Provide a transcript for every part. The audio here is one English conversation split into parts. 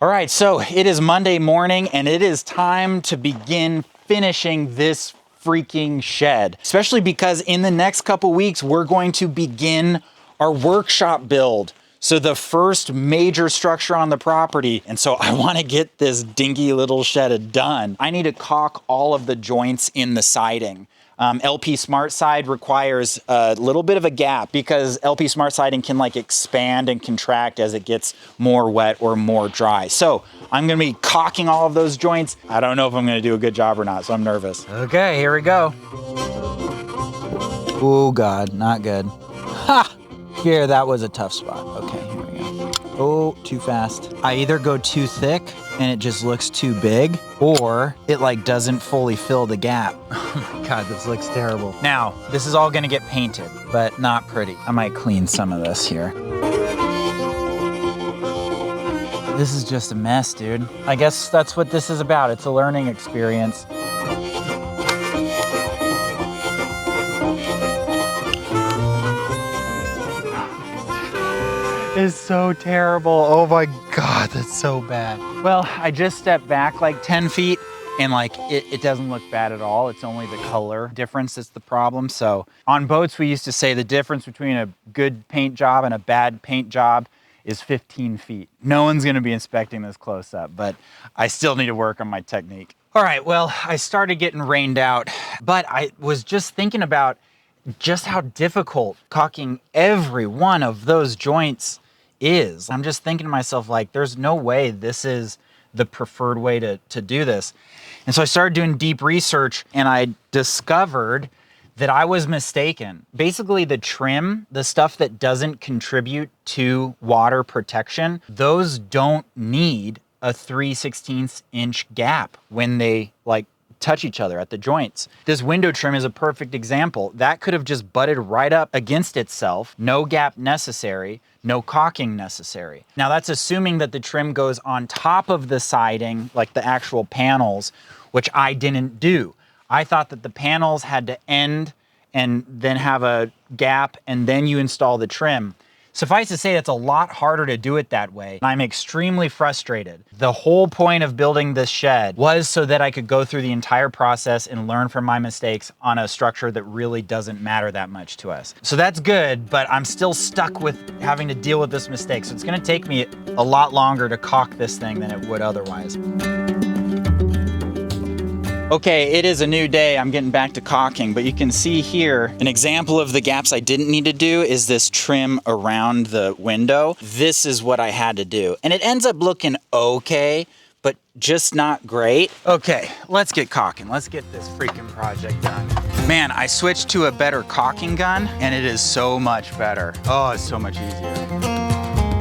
All right, so it is Monday morning and it is time to begin finishing this freaking shed, especially because in the next couple weeks, we're going to begin our workshop build. So the first major structure on the property. And so I want to get this dinky little shed done. I need to caulk all of the joints in the siding. LP Smart Side requires a little bit of a gap because LP Smart Siding can like expand and contract as it gets more wet or more dry. So I'm gonna be caulking all of those joints. I don't know if I'm gonna do a good job or not, so I'm nervous. Okay, here we go. Oh God, not good. Ha! Here, that was a tough spot. Okay, here we go. Oh, too fast. I either go too thick and it just looks too big, or it like doesn't fully fill the gap. Oh my God, this looks terrible. Now, this is all gonna get painted, but not pretty. I might clean some of this here. This is just a mess, dude. I guess that's what this is about. It's a learning experience. Is so terrible. Oh my God, that's so bad. Well, I just stepped back like 10 feet and like it doesn't look bad at all. It's only the color difference that's the problem. So on boats, we used to say the difference between a good paint job and a bad paint job is 15 feet. No one's gonna be inspecting this close up, but I still need to work on my technique. All right, well, I started getting rained out, but I was just thinking about just how difficult caulking every one of those joints is. I'm just thinking to myself, like, there's no way this is the preferred way to do this. And so I started doing deep research and I discovered that I was mistaken. Basically the trim, the stuff that doesn't contribute to water protection, those don't need a 3/16 inch gap when they like touch each other at the joints. This window trim is a perfect example. That could have just butted right up against itself, no gap necessary, no caulking necessary. Now that's assuming that the trim goes on top of the siding, like the actual panels, which I didn't do. I thought that the panels had to end and then have a gap and then you install the trim. Suffice to say, it's a lot harder to do it that way. I'm extremely frustrated. The whole point of building this shed was so that I could go through the entire process and learn from my mistakes on a structure that really doesn't matter that much to us. So that's good, but I'm still stuck with having to deal with this mistake. So it's gonna take me a lot longer to caulk this thing than it would otherwise. Okay, it is a new day. I'm getting back to caulking, but you can see here, an example of the gaps I didn't need to do is this trim around the window. This is what I had to do. And it ends up looking okay, but just not great. Okay, let's get caulking. Let's get this freaking project done. Man, I switched to a better caulking gun and it is so much better. Oh, it's so much easier.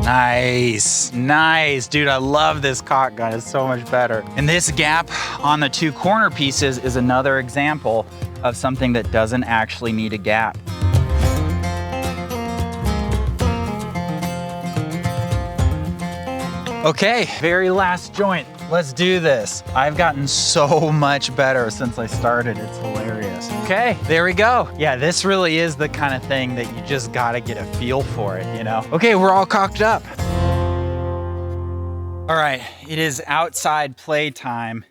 Nice, nice. Dude, I love this caulk gun. It's so much better. And this gap on the two corner pieces is another example of something that doesn't actually need a gap. Okay, very last joint. Let's do this. I've gotten so much better since I started. It's hilarious. Okay, there we go. Yeah, this really is the kind of thing that you just gotta get a feel for it, you know? Okay, we're all caulked up. All right, it is outside playtime,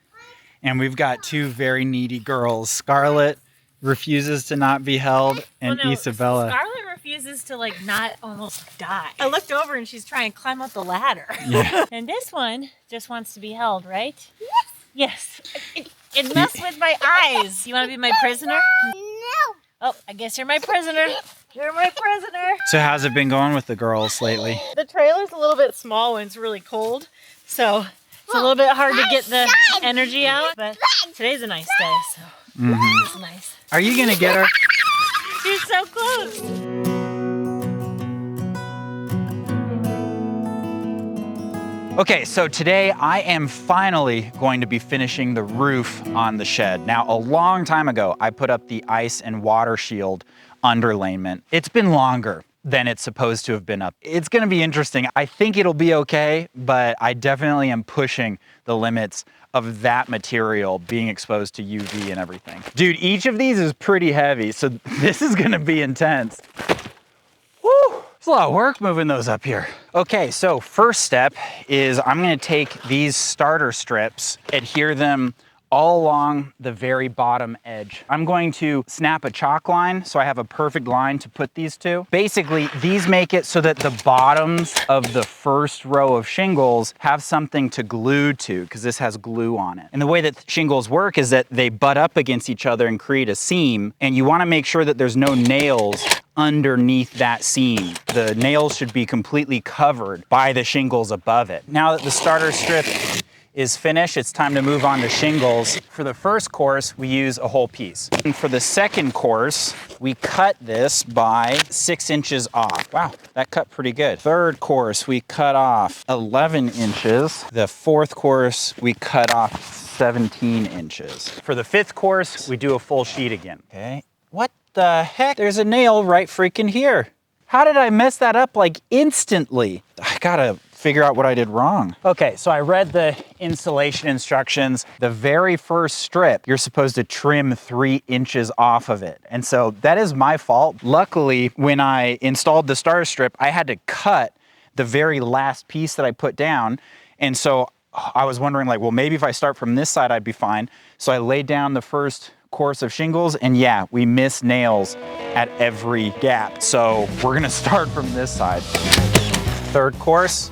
and we've got two very needy girls. Scarlett refuses to not be held, and Isabella. Scarlett refuses to like not almost die. I looked over and she's trying to climb up the ladder. Yeah. And this one just wants to be held, right? Yes. Yes. It messed with my eyes. You want to be my prisoner? No. Oh, I guess you're my prisoner. You're my prisoner. So how's it been going with the girls lately? The trailer's a little bit small when it's really cold, so it's a little bit hard to get the energy out, but today's a nice day, so it's nice. Are you gonna get her? She's so close. Okay, so today I am finally going to be finishing the roof on the shed. Now, a long time ago, I put up the ice and water shield underlayment. It's been longer than it's supposed to have been up. It's gonna be interesting. I think it'll be okay, but I definitely am pushing the limits of that material being exposed to UV and everything. Dude, each of these is pretty heavy, so this is gonna be intense. Woo! It's a lot of work moving those up here. Okay, so first step is I'm gonna take these starter strips, adhere them all along the very bottom edge. I'm going to snap a chalk line so I have a perfect line to put these to. Basically, these make it so that the bottoms of the first row of shingles have something to glue to, because this has glue on it. And the way that shingles work is that they butt up against each other and create a seam, and you want to make sure that there's no nails underneath that seam. The nails should be completely covered by the shingles above it. Now that the starter strip is finished, it's time to move on to shingles. For the first course, we use a whole piece. And for the second course, we cut this by 6 inches off. Wow, that cut pretty good. Third course, we cut off 11 inches. The fourth course, we cut off 17 inches. For the fifth course, we do a full sheet again. Okay, what the heck? There's a nail right freaking here. How did I mess that up like instantly? I gotta figure out what I did wrong. Okay, so I read the installation instructions. The very first strip, you're supposed to trim 3 inches off of it. And so that is my fault. Luckily, when I installed the starter strip, I had to cut the very last piece that I put down. And so I was wondering like, well, maybe if I start from this side, I'd be fine. So I laid down the first course of shingles, and yeah, we miss nails at every gap. So we're gonna start from this side. Third course.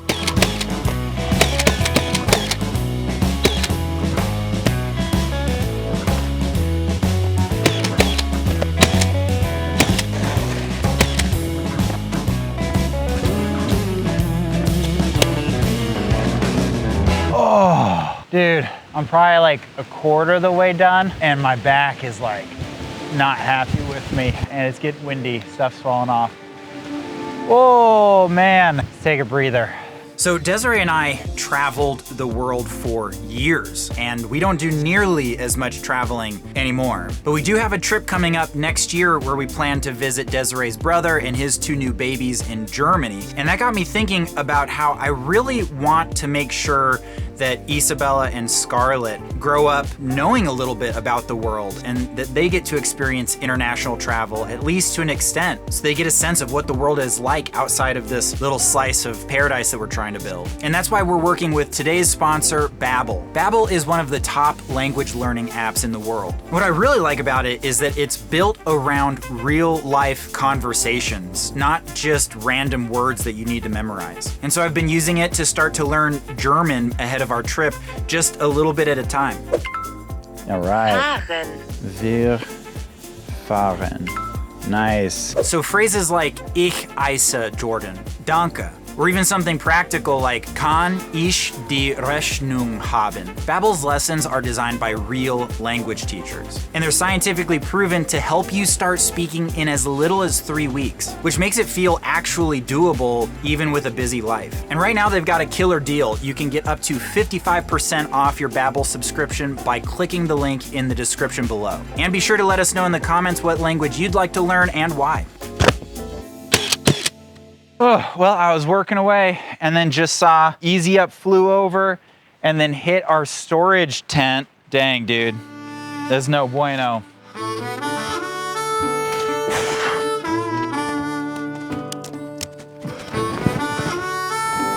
Oh, dude, I'm probably like a quarter of the way done, and my back is like not happy with me, and it's getting windy, stuff's falling off. Oh man, let's take a breather. So Desiree and I traveled the world for years, and we don't do nearly as much traveling anymore. But we do have a trip coming up next year where we plan to visit Desiree's brother and his 2 new babies in Germany. And that got me thinking about how I really want to make sure that Isabella and Scarlett grow up knowing a little bit about the world, and that they get to experience international travel, at least to an extent, so they get a sense of what the world is like outside of this little slice of paradise that we're trying to build. And that's why we're working with today's sponsor, Babel. Babel is one of the top language learning apps in the world. What I really like about it is that it's built around real life conversations, not just random words that you need to memorize. And so I've been using it to start to learn German ahead of our trip, just a little bit at a time. All right. Wir fahren. Nice. So phrases like ich esse Jordan, danke, or even something practical like kann ich die Rechnung haben. Babel's lessons are designed by real language teachers, and they're scientifically proven to help you start speaking in as little as 3 weeks, which makes it feel actually doable even with a busy life. And right now they've got a killer deal. You can get up to 55% off your Babel subscription by clicking the link in the description below. And be sure to let us know in the comments what language you'd like to learn and why. Oh, well, I was working away and then just saw Easy Up flew over and then hit our storage tent. Dang, dude, there's no bueno.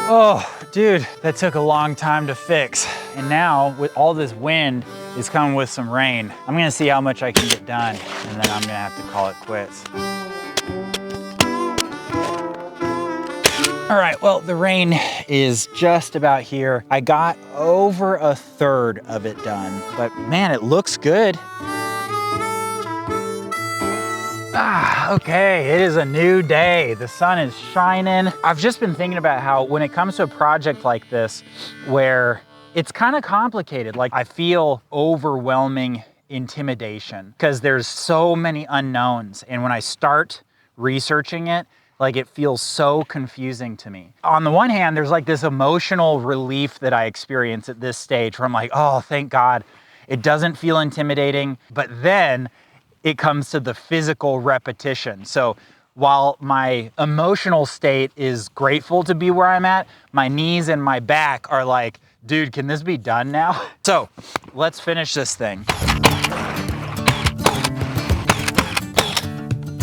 Oh, dude, that took a long time to fix. And now with all this wind, it's coming with some rain. I'm gonna see how much I can get done, and then I'm gonna have to call it quits. All right, well, the rain is just about here. I got over a third of it done, but man, it looks good. Okay, it is a new day. The sun is shining. I've just been thinking about how when it comes to a project like this, where it's kind of complicated, like I feel overwhelming intimidation because there's so many unknowns. And when I start researching it, like it feels so confusing to me. On the one hand, there's like this emotional relief that I experience at this stage where I'm like, oh, thank God, it doesn't feel intimidating. But then it comes to the physical repetition. So while my emotional state is grateful to be where I'm at, my knees and my back are like, dude, can this be done now? So let's finish this thing.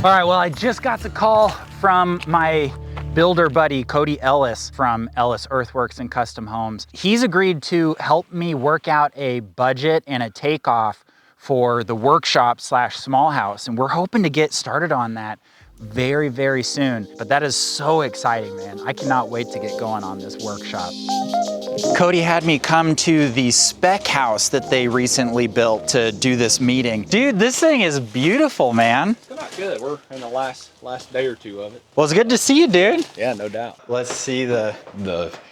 All right, well, I just got the call from my builder buddy, Cody Ellis from Ellis Earthworks and Custom Homes. He's agreed to help me work out a budget and a takeoff for the workshop slash small house. And we're hoping to get started on that very, very soon. But that is so exciting, man. I cannot wait to get going on this workshop. Cody had me come to the spec house that they recently built to do this meeting. Dude, this thing is beautiful, man. It's not good. We're in the last day or two of it. Well, it's good to see you, dude. Yeah, no doubt. Let's see the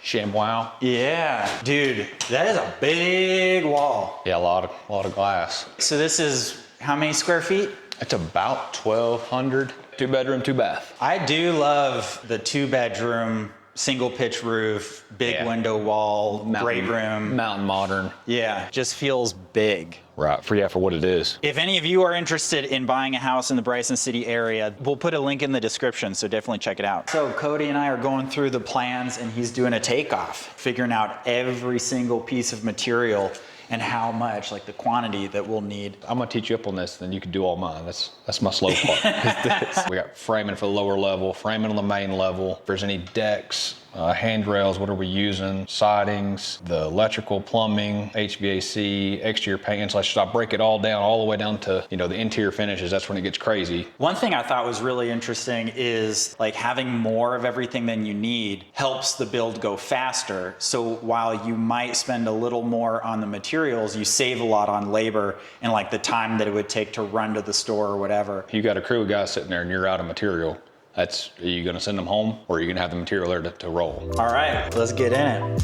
ShamWow. Yeah, dude, that is a big wall. Yeah, a lot of glass. So this is how many square feet? It's about 1,200. 2 bedroom, 2 bath. I do love the 2-bedroom, single pitch roof, big window wall, great room. Mountain modern. Yeah, just feels big. Right, for what it is. If any of you are interested in buying a house in the Bryson City area, we'll put a link in the description, so definitely check it out. So Cody and I are going through the plans and he's doing a takeoff, figuring out every single piece of material and how much, like the quantity that we'll need. I'm gonna teach you up on this, then you can do all mine. That's my slow part. We got framing for the lower level, framing on the main level. If there's any decks, handrails, what are we using, sidings, the electrical, plumbing, HVAC, exterior paint, insulation. I break it all down, all the way down to, the interior finishes. That's when it gets crazy. One thing I thought was really interesting is like having more of everything than you need helps the build go faster. So while you might spend a little more on the materials, you save a lot on labor and like the time that it would take to run to the store or whatever. You got a crew of guys sitting there and you're out of material. Are you gonna send them home or are you gonna have the material there to roll? All right, let's get in it.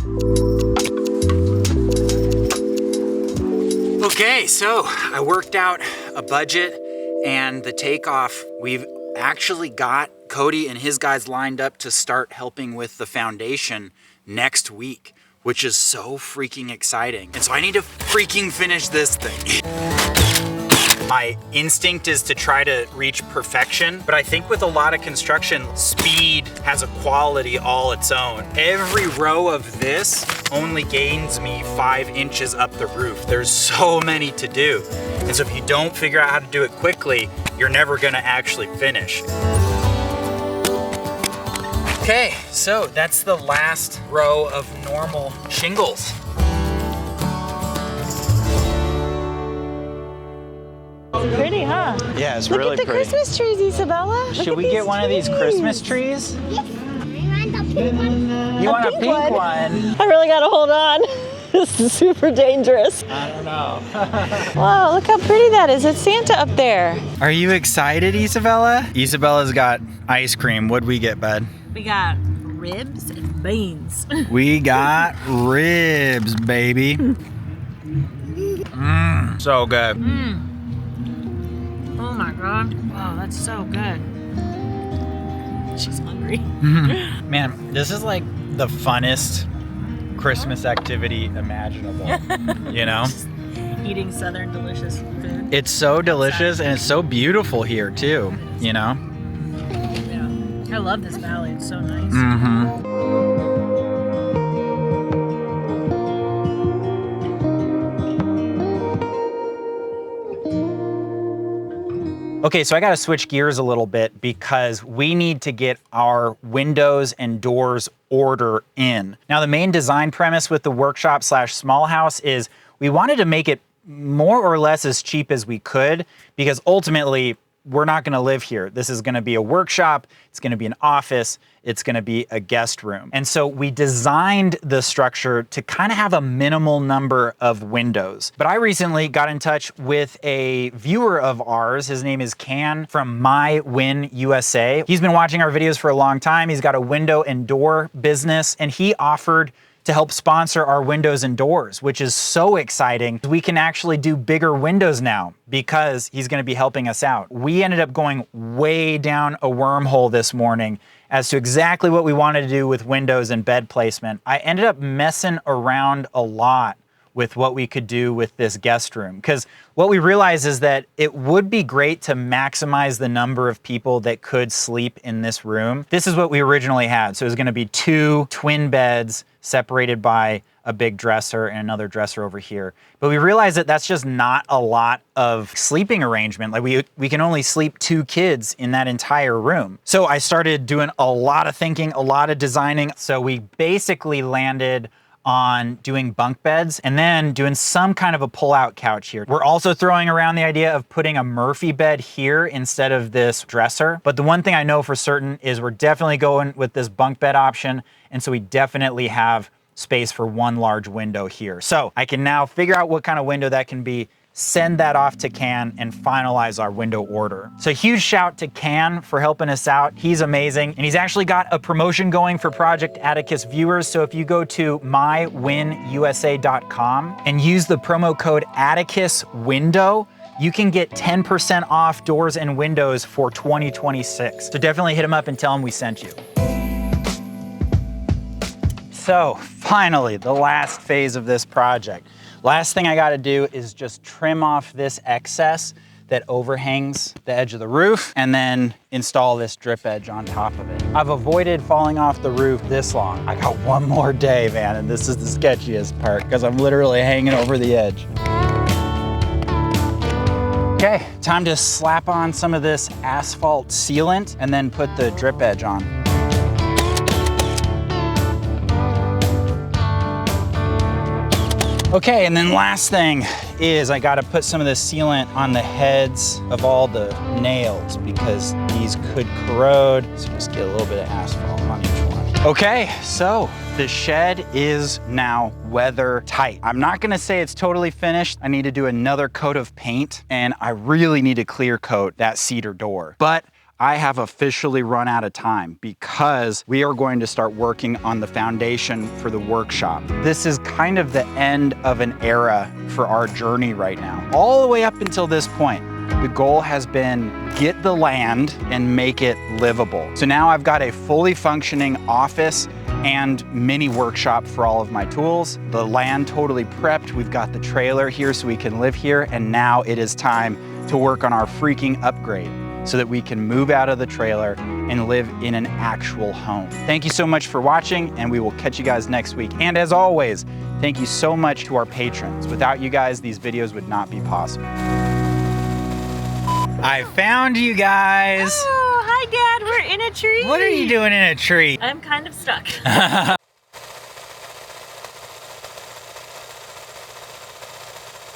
Okay, so I worked out a budget and the takeoff. We've actually got Cody and his guys lined up to start helping with the foundation next week, which is so freaking exciting. And so I need to freaking finish this thing. My instinct is to try to reach perfection, but I think with a lot of construction, speed has a quality all its own. Every row of this only gains me 5 inches up the roof. There's so many to do. And so if you don't figure out how to do it quickly, you're never gonna actually finish. Okay, so that's the last row of normal shingles. Pretty, huh? Yeah, it's Look really at the pretty. Christmas trees, Isabella. Should we get one of these Christmas trees? Yes. I want the pink one. You want a pink one? I really gotta hold on. This is super dangerous. I don't know. Wow, look how pretty that is. It's Santa up there. Are you excited, Isabella? Isabella's got ice cream. What'd we get, bud? We got ribs and beans. We got ribs, baby. So good. Oh my God. Wow, that's so good. She's hungry. Man, this is like the funnest Christmas activity imaginable, you know? Eating Southern delicious food. It's so delicious and it's so beautiful here too, you know? Yeah. I love this valley. It's so nice. Okay, so I gotta switch gears a little bit because we need to get our windows and doors order in. Now, the main design premise with the workshop slash small house is we wanted to make it more or less as cheap as we could because ultimately we're not gonna live here. This is gonna be a workshop, it's gonna be an office, it's gonna be a guest room. And so we designed the structure to kind of have a minimal number of windows. But I recently got in touch with a viewer of ours. His name is Can from My Win USA. He's been watching our videos for a long time. He's got a window and door business, and he offered to help sponsor our windows and doors, which is so exciting. We can actually do bigger windows now because he's gonna be helping us out. We ended up going way down a wormhole this morning as to exactly what we wanted to do with windows and bed placement. I ended up messing around a lot with what we could do with this guest room. Because what we realized is that it would be great to maximize the number of people that could sleep in this room. This is what we originally had. So it was gonna be 2 twin beds separated by a big dresser and another dresser over here. But we realized that that's just not a lot of sleeping arrangement. Like we can only sleep 2 kids in that entire room. So I started doing a lot of thinking, a lot of designing. So we basically landed on doing bunk beds and then doing some kind of a pull-out couch here. We're also throwing around the idea of putting a Murphy bed here instead of this dresser. But the one thing I know for certain is we're definitely going with this bunk bed option. And so we definitely have space for 1 large window here. So I can now figure out what kind of window that can be, send that off to Can, and finalize our window order. So huge shout to Can for helping us out. He's amazing. And he's actually got a promotion going for Project Atticus viewers. So if you go to mywinusa.com and use the promo code Atticus Window, you can get 10% off doors and windows for 2026. So definitely hit him up and tell him we sent you. So finally, the last phase of this project. Last thing I gotta do is just trim off this excess that overhangs the edge of the roof and then install this drip edge on top of it. I've avoided falling off the roof this long. I got 1 more day, man, and this is the sketchiest part because I'm literally hanging over the edge. Okay, time to slap on some of this asphalt sealant and then put the drip edge on. Okay, and then last thing is I gotta put some of the sealant on the heads of all the nails because these could corrode. So just get a little bit of asphalt on each one. Okay, so the shed is now weather tight. I'm not gonna say it's totally finished. I need to do another coat of paint and I really need to clear coat that cedar door. But I have officially run out of time because we are going to start working on the foundation for the workshop. This is kind of the end of an era for our journey right now. All the way up until this point, the goal has been get the land and make it livable. So now I've got a fully functioning office and mini workshop for all of my tools. The land totally prepped. We've got the trailer here so we can live here. And now it is time to work on our freaking upgrade so that we can move out of the trailer and live in an actual home. Thank you so much for watching, and we will catch you guys next week. And as always, thank you so much to our patrons. Without you guys, these videos would not be possible. I found you guys. Oh, hi, Dad. We're in a tree. What are you doing in a tree? I'm kind of stuck.